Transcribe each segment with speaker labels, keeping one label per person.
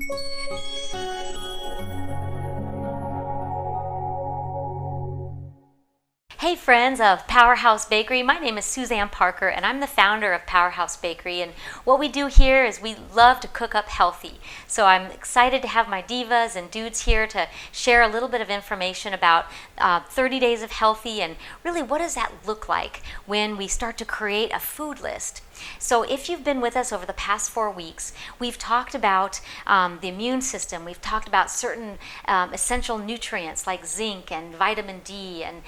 Speaker 1: Hey friends of Powerhouse Bakery, my name is Suzanne Parker and I'm the founder of Powerhouse Bakery, and what we do here is we love to cook up healthy. So I'm excited to have my divas and dudes here to share a little bit of information about 30 days of healthy, and really what does that look like when we start to create a food list. So if you've been with us over the past 4 weeks, we've talked about the immune system. We've talked about certain essential nutrients like zinc and vitamin D and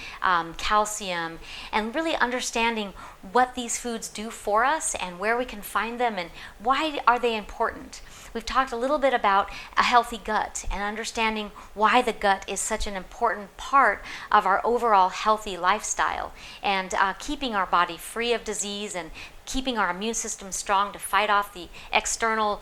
Speaker 1: calcium, and really understanding what these foods do for us and where we can find them and why are they important. We've talked a little bit about a healthy gut and understanding why the gut is such an important part of our overall healthy lifestyle, and keeping our body free of disease and keeping our immune system strong to fight off the external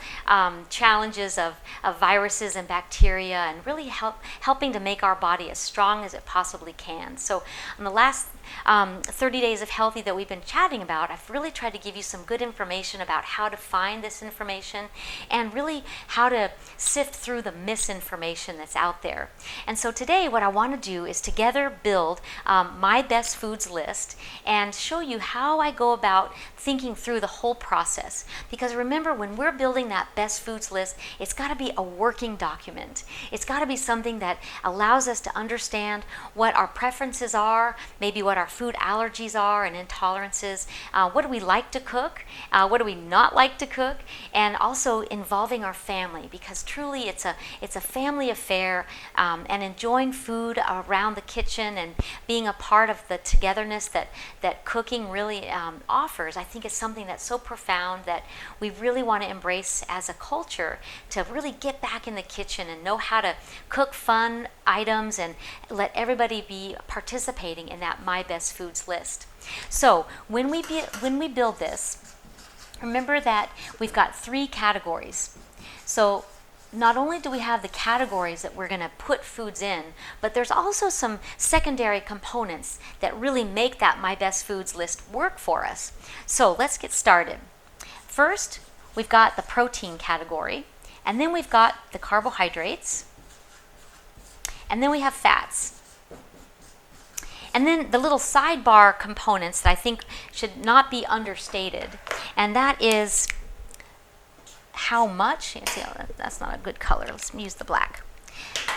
Speaker 1: challenges of viruses and bacteria, and really helping to make our body as strong as it possibly can. So in the last 30 days of healthy that we've been chatting about, I've really tried to give you some good information about how to find this information and really how to sift through the misinformation that's out there. And so today what I want to do is together build my best foods list and show you how I go about thinking through the whole process. Because remember, when we're building that best foods list, it's got to be a working document. It's got to be something that allows us to understand what our preferences are, maybe what our food allergies are and intolerances, what do we like to cook, what do we not like to cook, and also involving our family, because truly it's a family affair, and enjoying food around the kitchen and being a part of the togetherness that cooking really offers. I think it's something that's so profound that we really want to embrace as a culture, to really get back in the kitchen and know how to cook fun items and let everybody be participating in that My Best Foods list. So when we build this, remember that we've got 3 categories. So not only do we have the categories that we're going to put foods in, but there's also some secondary components that really make that My Best Foods list work for us. So let's get started. First, we've got the protein category, and then we've got the carbohydrates, and then we have fats. And then the little sidebar components that I think should not be understated, and that is how much, see, that's not a good color, let's use the black.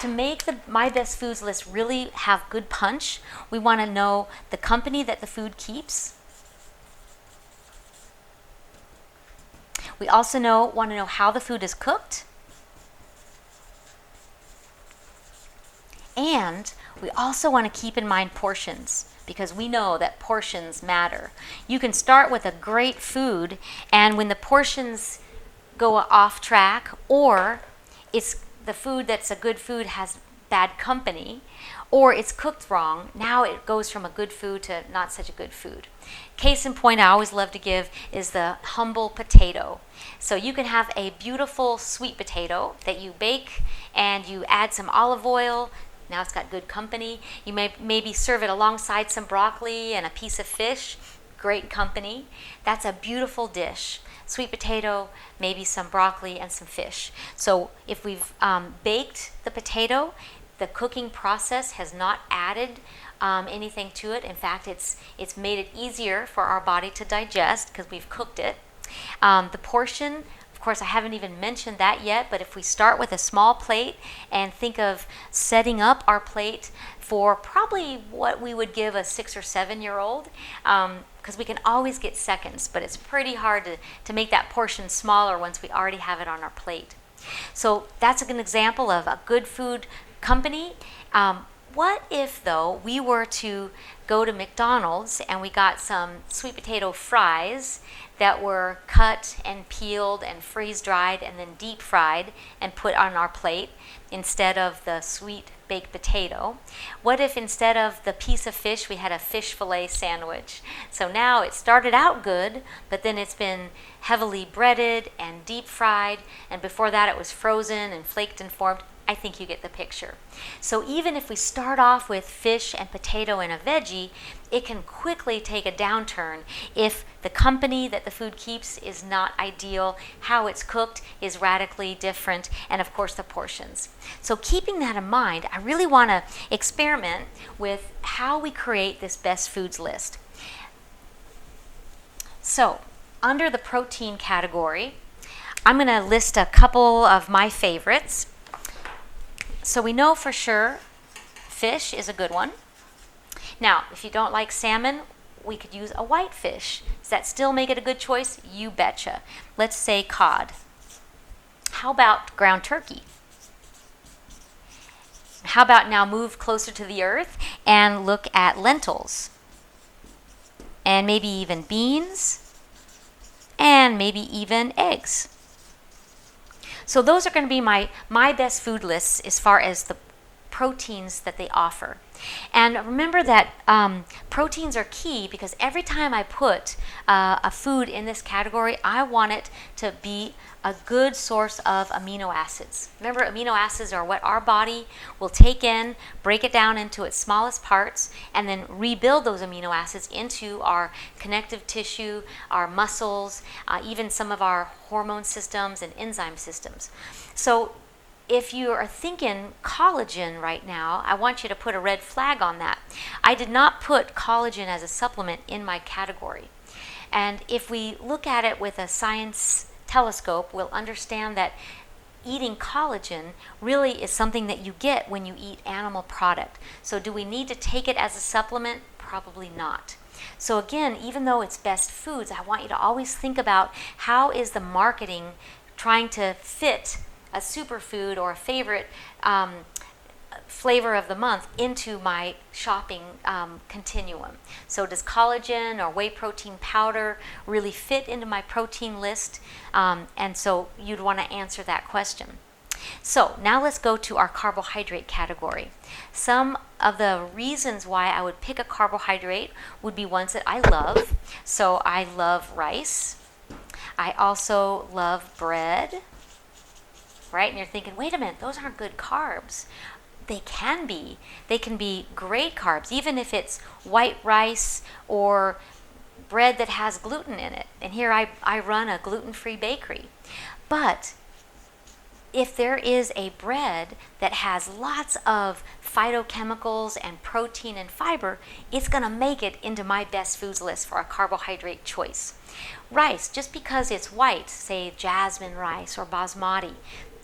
Speaker 1: To make the My Best Foods list really have good punch, we want to know the company that the food keeps. We also want to know how the food is cooked. And we also want to keep in mind portions, because we know that portions matter. You can start with a great food, and when the portions go off track, or it's the food that's a good food has bad company, or it's cooked wrong, now it goes from a good food to not such a good food. Case in point I always love to give is the humble potato. So you can have a beautiful sweet potato that you bake and you add some olive oil. Now it's got good company. You may maybe serve it alongside some broccoli and a piece of fish. Great company. That's a beautiful dish. Sweet potato, maybe some broccoli and some fish. So if we've baked the potato, the cooking process has not added anything to it. In fact, it's made it easier for our body to digest because we've cooked it. The portion, of course, I haven't even mentioned that yet, but if we start with a small plate and think of setting up our plate for probably what we would give a 6 or 7-year-old, because we can always get seconds, but it's pretty hard to make that portion smaller once we already have it on our plate. So that's an example of a good food company. What if, though, we were to go to McDonald's and we got some sweet potato fries that were cut and peeled and freeze-dried and then deep fried and put on our plate instead of the sweet baked potato? What if instead of the piece of fish we had a fish fillet sandwich? So now it started out good, but then it's been heavily breaded and deep fried, and before that it was frozen and flaked and formed. I think you get the picture. So even if we start off with fish and potato and a veggie, it can quickly take a downturn if the company that the food keeps is not ideal, how it's cooked is radically different, and of course the portions. So keeping that in mind, I really want to experiment with how we create this best foods list. So under the protein category, I'm going to list a couple of my favorites. So we know for sure fish is a good one. Now, if you don't like salmon, we could use a white fish. Does that still make it a good choice? You betcha. Let's say cod. How about ground turkey? How about now move closer to the earth and look at lentils? And maybe even beans? And maybe even eggs. So those are going to be my best food lists as far as the proteins that they offer. And remember that proteins are key because every time I put a food in this category, I want it to be a good source of amino acids. Remember, amino acids are what our body will take in, break it down into its smallest parts, and then rebuild those amino acids into our connective tissue, our muscles, even some of our hormone systems and enzyme systems. So if you are thinking collagen right now, I want you to put a red flag on that. I did not put collagen as a supplement in my category. And if we look at it with a science telescope, we'll understand that eating collagen really is something that you get when you eat animal product. So do we need to take it as a supplement? Probably not. So again, even though it's best foods, I want you to always think about how is the marketing trying to fit a superfood or a favorite flavor of the month into my shopping continuum. So does collagen or whey protein powder really fit into my protein list? And so you'd want to answer that question. So now let's go to our carbohydrate category. Some of the reasons why I would pick a carbohydrate would be ones that I love. So I love rice. I also love bread. Right? And you're thinking, wait a minute, those aren't good carbs. They can be. They can be great carbs, even if it's white rice or bread that has gluten in it. And here I run a gluten-free bakery. But if there is a bread that has lots of phytochemicals and protein and fiber, it's going to make it into my best foods list for a carbohydrate choice. Rice, just because it's white, say jasmine rice or basmati,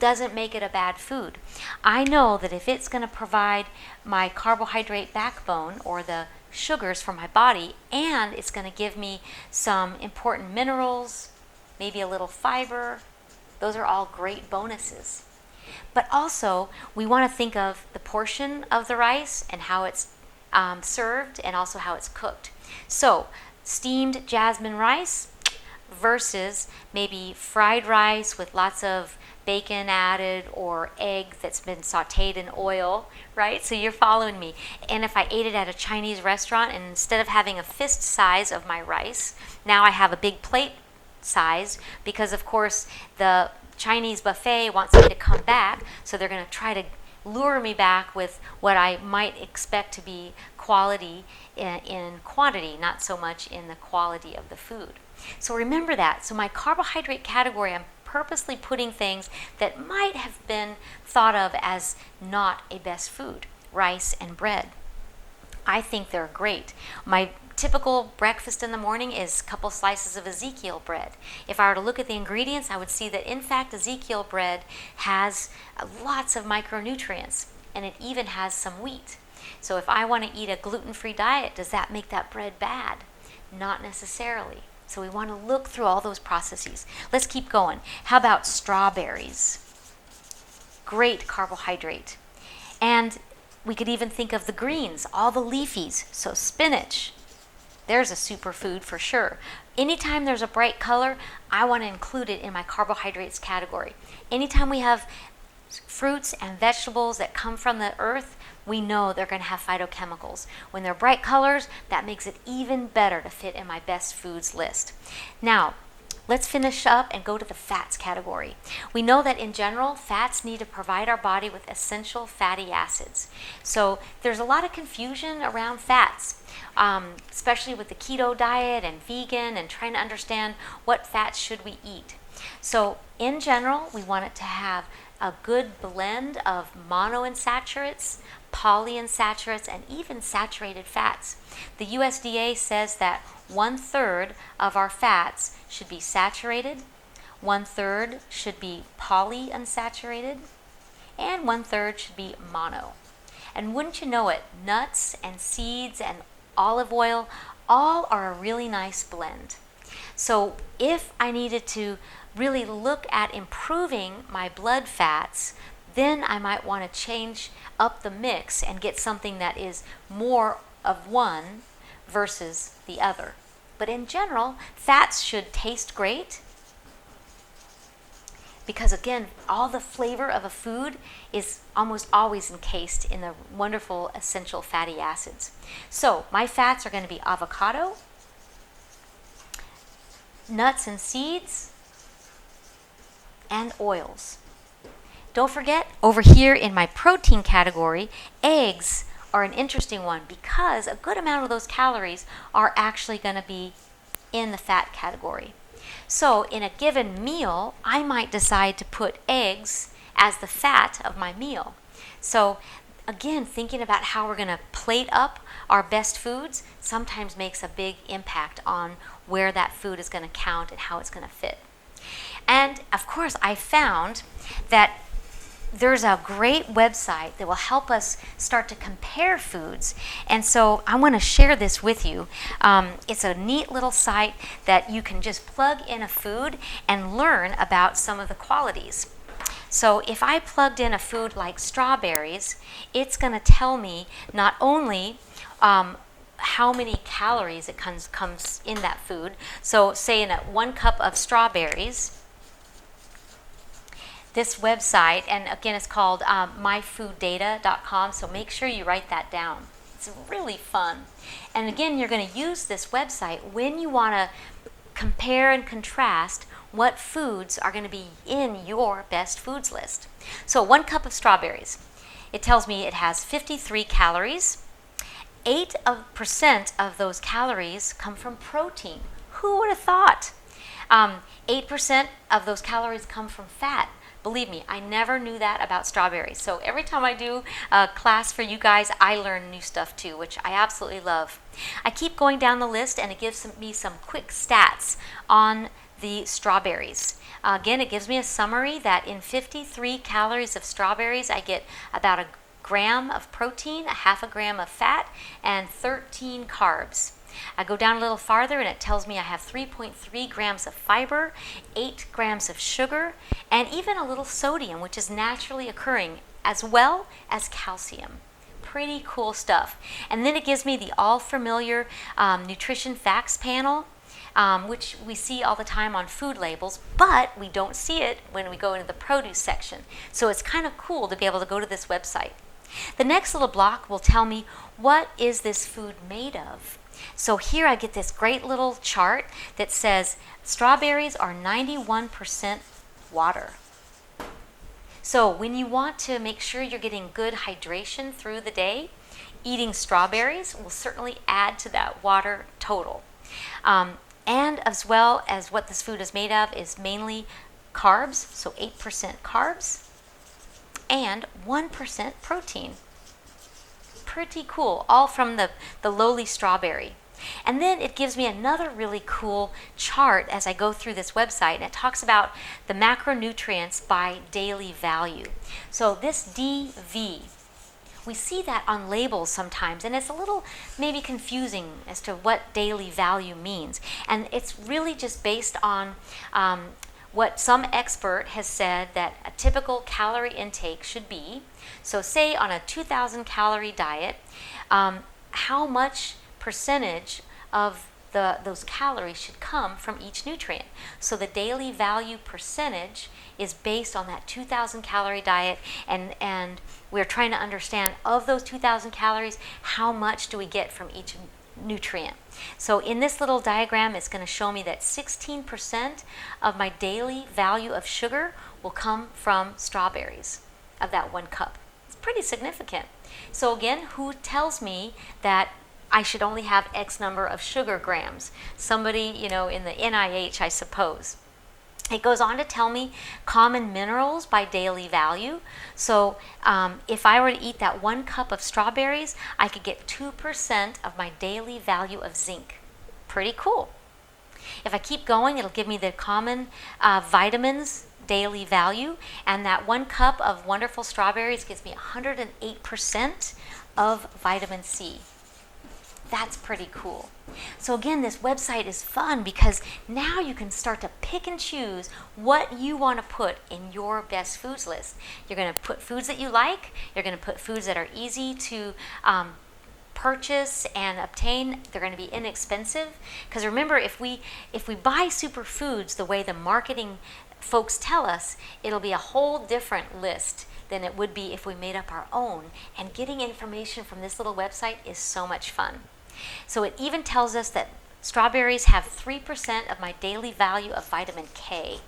Speaker 1: doesn't make it a bad food. I know that if it's going to provide my carbohydrate backbone or the sugars for my body, and it's going to give me some important minerals, maybe a little fiber, those are all great bonuses. But also, we want to think of the portion of the rice and how it's served and also how it's cooked. So, steamed jasmine rice versus maybe fried rice with lots of bacon added or egg that's been sauteed in oil, right? So you're following me. And if I ate it at a Chinese restaurant and instead of having a fist size of my rice, now I have a big plate size because of course the Chinese buffet wants me to come back, so they're going to try to lure me back with what I might expect to be quality in quantity, not so much in the quality of the food. So remember that. So my carbohydrate category, I'm purposely putting things that might have been thought of as not a best food, rice and bread. I think they're great. My typical breakfast in the morning is a couple slices of Ezekiel bread. If I were to look at the ingredients, I would see that in fact Ezekiel bread has lots of micronutrients and it even has some wheat. So if I want to eat a gluten-free diet, does that make that bread bad? Not necessarily. So we want to look through all those processes. Let's keep going. How about strawberries? Great carbohydrate. And we could even think of the greens, all the leafies. So spinach, there's a superfood for sure. Anytime there's a bright color, I want to include it in my carbohydrates category. Anytime we have fruits and vegetables that come from the earth, we know they're going to have phytochemicals. When they're bright colors, that makes it even better to fit in my best foods list. Now, let's finish up and go to the fats category. We know that in general, fats need to provide our body with essential fatty acids. So there's a lot of confusion around fats, especially with the keto diet and vegan and trying to understand what fats should we eat. So in general, we want it to have a good blend of monounsaturates, polyunsaturates, and even saturated fats. The USDA says that 1/3 of our fats should be saturated, 1/3 should be polyunsaturated, and 1/3 should be mono. And wouldn't you know it, nuts and seeds and olive oil all are a really nice blend. So if I needed to really look at improving my blood fats, then I might want to change up the mix and get something that is more of one versus the other. But in general, fats should taste great because, again, all the flavor of a food is almost always encased in the wonderful essential fatty acids. So my fats are going to be avocado, nuts and seeds, and oils. Don't forget, over here in my protein category, eggs are an interesting one because a good amount of those calories are actually going to be in the fat category. So in a given meal, I might decide to put eggs as the fat of my meal. So again, thinking about how we're going to plate up our best foods sometimes makes a big impact on where that food is going to count and how it's going to fit. And of course, I found that there's a great website that will help us start to compare foods. And so I want to share this with you. It's a neat little site that you can just plug in a food and learn about some of the qualities. So if I plugged in a food like strawberries, it's going to tell me not only how many calories it comes in that food. So say in 1 cup of strawberries, this website, and again it's called myfooddata.com, so make sure you write that down. It's really fun. And again, you're going to use this website when you want to compare and contrast what foods are going to be in your best foods list. So 1 cup of strawberries, it tells me it has 53 calories. 8% of those calories come from protein. Who would have thought? 8% of those calories come from fat. Believe me, I never knew that about strawberries. So every time I do a class for you guys, I learn new stuff too, which I absolutely love. I keep going down the list and it gives me some quick stats on the strawberries. Again, it gives me a summary that in 53 calories of strawberries, I get about a gram of protein, a half a gram of fat, and 13 carbs. I go down a little farther and it tells me I have 3.3 grams of fiber, 8 grams of sugar, and even a little sodium, which is naturally occurring, as well as calcium. Pretty cool stuff. And then it gives me the all familiar nutrition facts panel, which we see all the time on food labels, but we don't see it when we go into the produce section. So it's kind of cool to be able to go to this website. The next little block will tell me, what is this food made of? So here I get this great little chart that says strawberries are 91% water. So when you want to make sure you're getting good hydration through the day, eating strawberries will certainly add to that water total. And as well as what this food is made of is mainly carbs, so 8% carbs and 1% protein. Pretty cool, all from the lowly strawberry. And then it gives me another really cool chart as I go through this website, and it talks about the macronutrients by daily value. So this DV, we see that on labels sometimes, and it's a little maybe confusing as to what daily value means. And it's really just based on what some expert has said that a typical calorie intake should be. So say on a 2,000 calorie diet, how much percentage of those calories should come from each nutrient. So the daily value percentage is based on that 2,000 calorie diet, and we're trying to understand, of those 2,000 calories, how much do we get from nutrient. So in this little diagram, it's going to show me that 16% of my daily value of sugar will come from strawberries, of that 1 cup. It's pretty significant. So again, who tells me that I should only have X number of sugar grams? Somebody, in the NIH, I suppose. It goes on to tell me common minerals by daily value. So if I were to eat that 1 cup of strawberries, I could get 2% of my daily value of zinc. Pretty cool. If I keep going, it'll give me the common vitamins daily value, and that 1 cup of wonderful strawberries gives me 108% of vitamin C. That's pretty cool. So again, this website is fun because now you can start to pick and choose what you want to put in your best foods list. You're going to put foods that you like. You're going to put foods that are easy to purchase and obtain. They're going to be inexpensive, because remember, if we buy superfoods the way the marketing folks tell us, it'll be a whole different list than it would be if we made up our own. And getting information from this little website is so much fun. So it even tells us that strawberries have 3% of my daily value of vitamin K.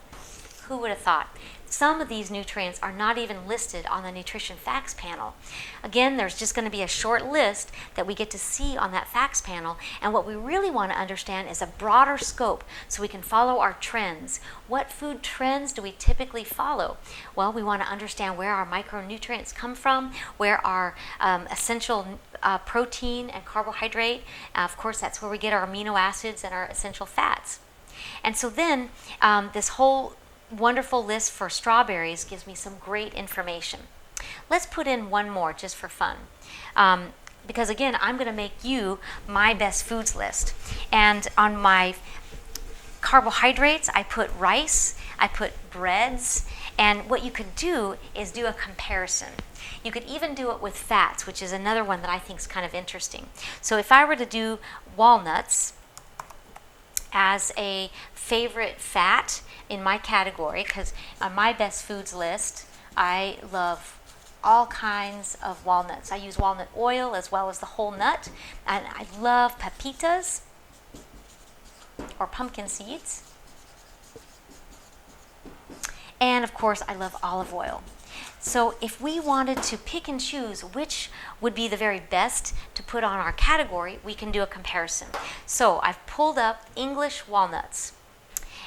Speaker 1: Who would have thought? Some of these nutrients are not even listed on the nutrition facts panel. Again, there's just going to be a short list that we get to see on that facts panel, and what we really want to understand is a broader scope so we can follow our trends. What food trends do we typically follow? Well, we want to understand where our micronutrients come from, where our essential protein and carbohydrate, of course that's where we get our amino acids and our essential fats. And so then this whole wonderful list for strawberries gives me some great information. Let's put in one more just for fun. Because again, I'm going to make you my best foods list. And on my carbohydrates, I put rice, I put breads, and what you could do is do a comparison. You could even do it with fats, which is another one that I think is kind of interesting. So if I were to do walnuts as a favorite fat in my category, because on my best foods list, I love all kinds of walnuts. I use walnut oil as well as the whole nut, and I love pepitas or pumpkin seeds. And of course, I love olive oil. So if we wanted to pick and choose which would be the very best to put on our category, we can do a comparison. So I've pulled up English walnuts.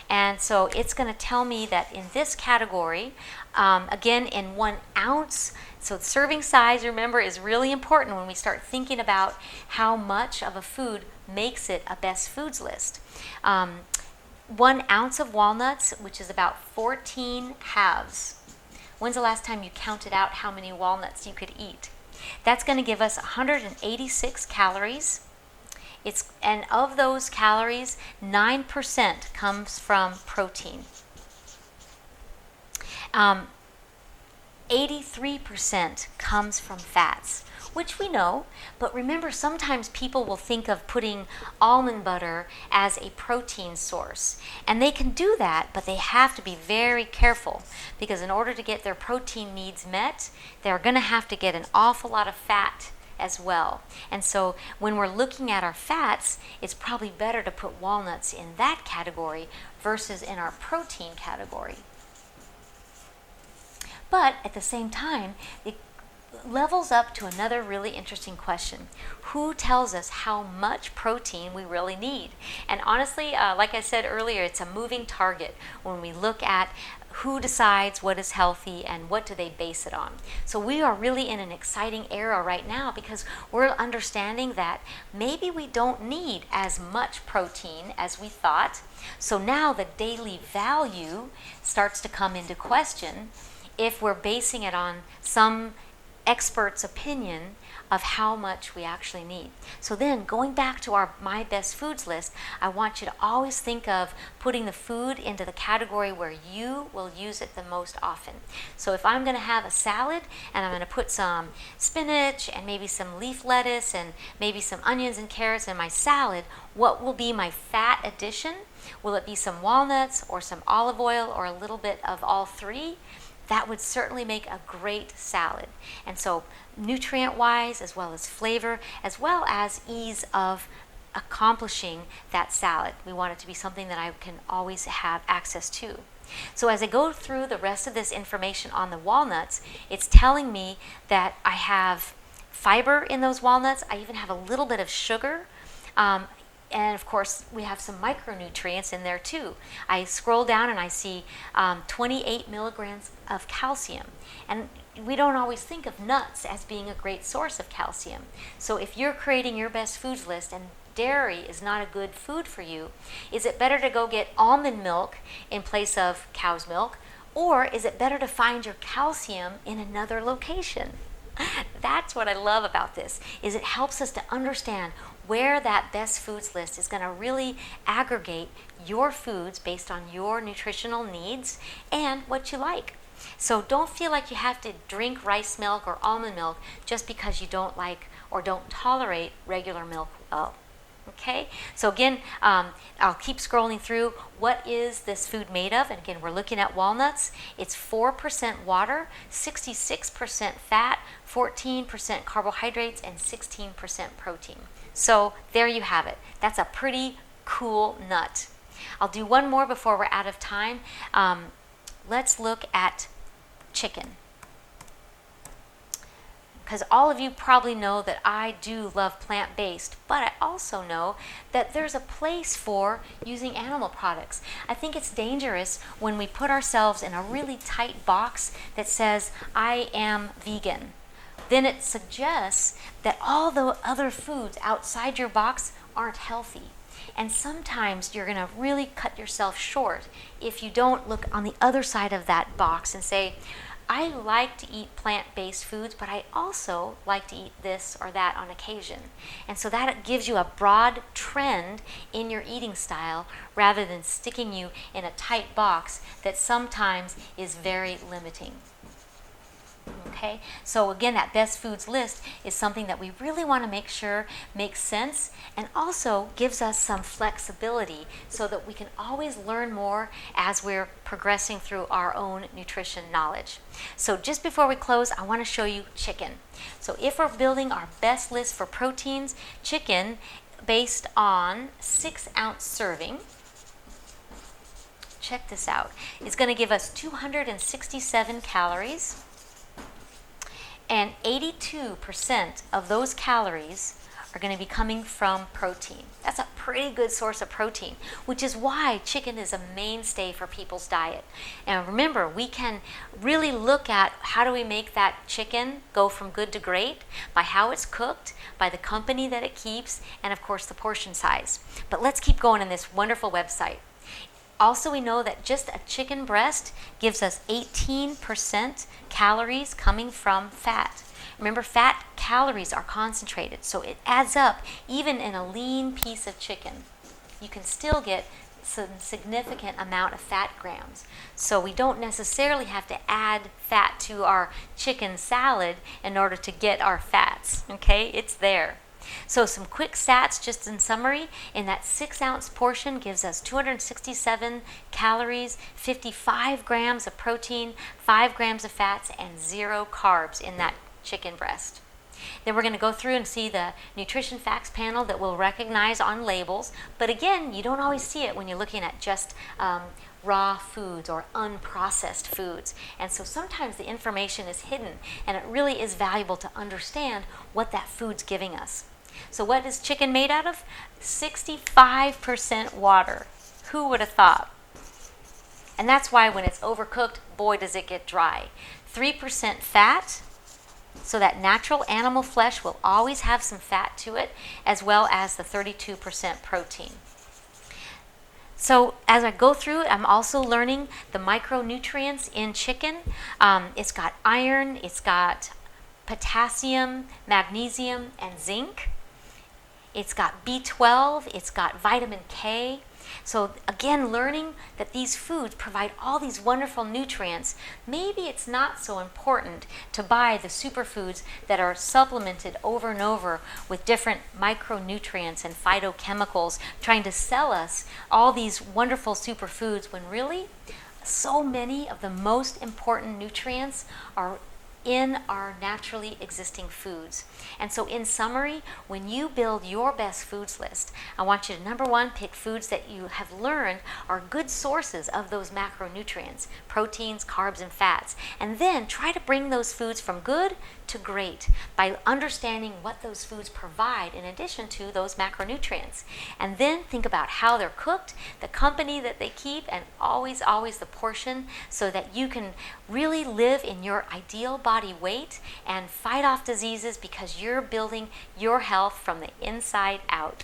Speaker 1: And so it's going to tell me that in this category, again, in 1 ounce, so the serving size, remember, is really important when we start thinking about how much of a food makes it a best foods list. 1 ounce of walnuts, which is about 14 halves. When's the last time you counted out how many walnuts you could eat? That's going to give us 186 calories. And of those calories, 9% comes from protein. 83% comes from fats, which we know, but remember, sometimes people will think of putting almond butter as a protein source. And they can do that, but they have to be very careful, because in order to get their protein needs met, they're going to have to get an awful lot of fat as well. And so when we're looking at our fats, it's probably better to put walnuts in that category versus in our protein category. But at the same time, it levels up to another really interesting question. Who tells us how much protein we really need? And honestly, like I said earlier, it's a moving target when we look at who decides what is healthy and what do they base it on. So we are really in an exciting era right now, because we're understanding that maybe we don't need as much protein as we thought. So now the daily value starts to come into question if we're basing it on some expert's opinion of how much we actually need. So then, going back to our My Best Foods list, I want you to always think of putting the food into the category where you will use it the most often. So if I'm going to have a salad and I'm going to put some spinach and maybe some leaf lettuce and maybe some onions and carrots in my salad, what will be my fat addition? Will it be some walnuts or some olive oil or a little bit of all three? That would certainly make a great salad. And so nutrient-wise, as well as flavor, as well as ease of accomplishing that salad. We want it to be something that I can always have access to. So as I go through the rest of this information on the walnuts, it's telling me that I have fiber in those walnuts. I even have a little bit of sugar. And of course, we have some micronutrients in there too. I scroll down and I see 28 milligrams of calcium. And we don't always think of nuts as being a great source of calcium. So if you're creating your best foods list and dairy is not a good food for you, is it better to go get almond milk in place of cow's milk? Or is it better to find your calcium in another location? That's what I love about this, is it helps us to understand where that best foods list is going to really aggregate your foods based on your nutritional needs and what you like. So don't feel like you have to drink rice milk or almond milk just because you don't like or don't tolerate regular milk well. Okay, so again, I'll keep scrolling through. What is this food made of? And again, we're looking at walnuts. It's 4% water, 66% fat, 14% carbohydrates, and 16% protein. So there you have it. That's a pretty cool nut. I'll do one more before we're out of time. Let's look at chicken. Because all of you probably know that I do love plant-based, but I also know that there's a place for using animal products. I think it's dangerous when we put ourselves in a really tight box that says, I am vegan. Then it suggests that all the other foods outside your box aren't healthy. And sometimes you're going to really cut yourself short if you don't look on the other side of that box and say, I like to eat plant-based foods, but I also like to eat this or that on occasion. And so that gives you a broad trend in your eating style rather than sticking you in a tight box that sometimes is very limiting. Okay, so again, that best foods list is something that we really want to make sure makes sense and also gives us some flexibility so that we can always learn more as we're progressing through our own nutrition knowledge. So just before we close, I want to show you chicken. So if we're building our best list for proteins, chicken based on 6-ounce serving, check this out, is going to give us 267 calories. And 82% of those calories are going to be coming from protein. That's a pretty good source of protein, which is why chicken is a mainstay for people's diet. And remember, we can really look at how do we make that chicken go from good to great by how it's cooked, by the company that it keeps, and of course the portion size. But let's keep going in this wonderful website. Also, we know that just a chicken breast gives us 18% calories coming from fat. Remember, fat calories are concentrated, so it adds up even in a lean piece of chicken. You can still get some significant amount of fat grams. So we don't necessarily have to add fat to our chicken salad in order to get our fats, okay? It's there. So some quick stats just in summary, in that 6-ounce portion gives us 267 calories, 55 grams of protein, 5 grams of fats, and 0 carbs in that chicken breast. Then we're going to go through and see the nutrition facts panel that we'll recognize on labels, but again, you don't always see it when you're looking at just raw foods or unprocessed foods. And so sometimes the information is hidden, and it really is valuable to understand what that food's giving us. So what is chicken made out of? 65% water. Who would have thought? And that's why when it's overcooked, boy, does it get dry. 3% fat, so that natural animal flesh will always have some fat to it, as well as the 32% protein. So as I go through it, I'm also learning the micronutrients in chicken. It's got iron, it's got potassium, magnesium, and zinc. It's got B12, it's got vitamin K. So again, learning that these foods provide all these wonderful nutrients, maybe it's not so important to buy the superfoods that are supplemented over and over with different micronutrients and phytochemicals trying to sell us all these wonderful superfoods when really so many of the most important nutrients are in our naturally existing foods. And so in summary, when you build your best foods list, I want you to, number one, pick foods that you have learned are good sources of those macronutrients, proteins, carbs, and fats. And then try to bring those foods from good to great by understanding what those foods provide in addition to those macronutrients. And then think about how they're cooked, the company that they keep, and always the portion, so that you can really live in your ideal body weight and fight off diseases because you're building your health from the inside out.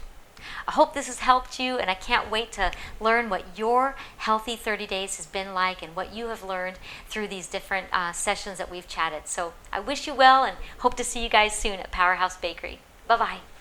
Speaker 1: I hope this has helped you, and I can't wait to learn what your healthy 30 days has been like and what you have learned through these different sessions that we've chatted. So I wish you well and hope to see you guys soon at Powerhouse Bakery. Bye-bye.